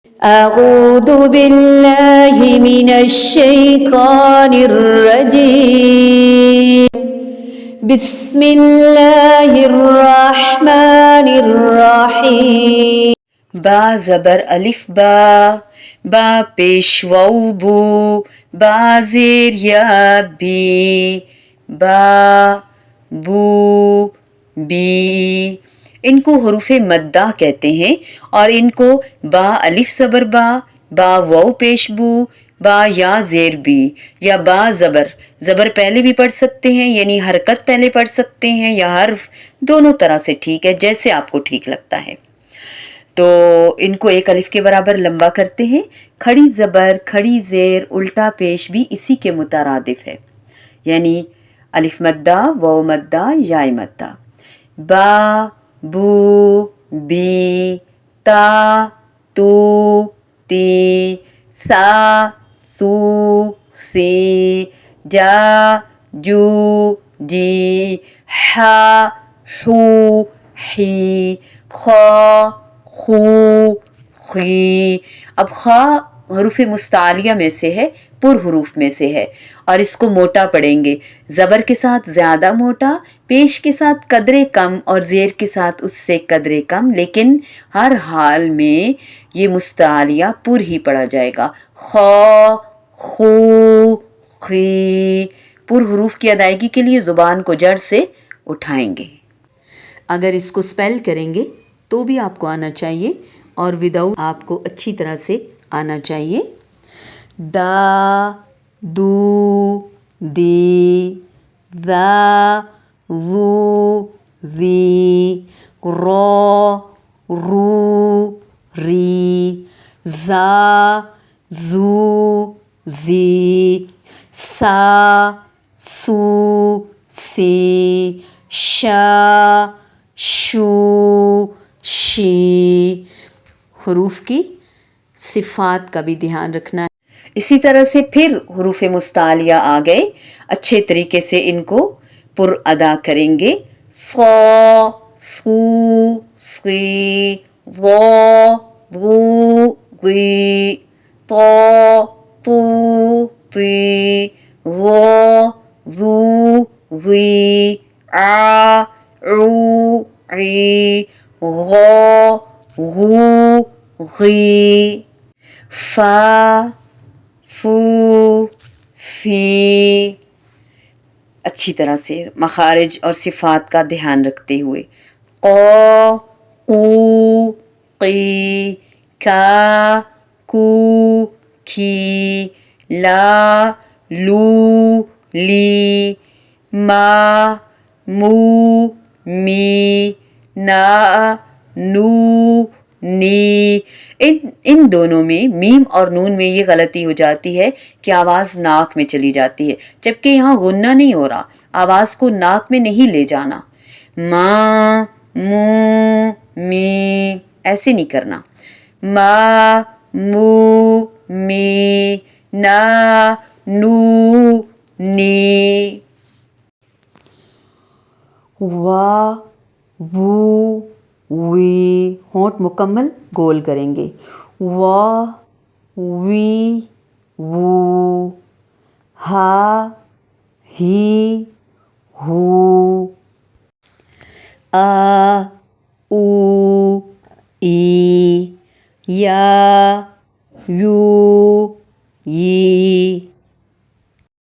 أعوذ بالله من الشيطان الرجيم بسم الله الرحمن الرحيم با زبر الف با با پیش واو بو با زیر یا بی با بو بی ان کو حروف مدہ کہتے ہیں اور ان کو با الف زبر با با واو پیش بو با یا زیر بی یا با زبر پہلے بھی پڑھ سکتے ہیں یعنی حرکت پہلے پڑھ سکتے ہیں یا حرف دونوں طرح سے ٹھیک ہے جیسے آپ کو ٹھیک لگتا ہے. تو ان کو ایک الف کے برابر لمبا کرتے ہیں. کھڑی زبر کھڑی زیر الٹا پیش بھی اسی کے مترادف ہے یعنی الف مدہ واو مدہ یا مدہ. با بو بی تا تو تی سا سو سی جا جو جی حا حو حی خا خو خی. اب خا حروف مستعلیہ میں سے ہے پر حروف میں سے ہے اور اس کو موٹا پڑھیں گے. زبر کے ساتھ زیادہ موٹا پیش کے ساتھ قدرے کم اور زیر کے ساتھ اس سے قدرے کم لیکن ہر حال میں یہ مستعلیہ پر ہی پڑھا جائے گا. خا خو خی پر حروف کی ادائیگی کے لیے زبان کو جڑ سے اٹھائیں گے. اگر اس کو سپیل کریں گے تو بھی آپ کو آنا چاہیے اور وداؤٹ آپ کو اچھی طرح سے آنا چاہیے. دا دو دی ذا ذو ذی را رو ری زا زو زی سا سو سی شا شو شی. حروف کی صفات کا بھی دھیان رکھنا ہے. اسی طرح سے پھر حروف مستعلیہ آ گئے اچھے طریقے سے ان کو پر ادا کریں گے. صا صو صی ظا ظو ظی طا طو طی ظا ظو ظی عا عو عی غا غو غی فا فو فی. اچھی طرح سے مخارج اور صفات کا دھیان رکھتے ہوئے. قا قو قی کا کو کی لا لو لی ما مو می نا نو نی. ان دونوں میں میم اور نون میں یہ غلطی ہو جاتی ہے کہ آواز ناک میں چلی جاتی ہے جبکہ یہاں غنہ نہیں ہو رہا. آواز کو ناک میں نہیں لے جانا. ما مو می ایسے نہیں کرنا. ما مو می نا نو نی. وا وو وی ہونٹ مکمل گول کریں گے. وا وی وو ہا ہی ہو آ او ای یا یو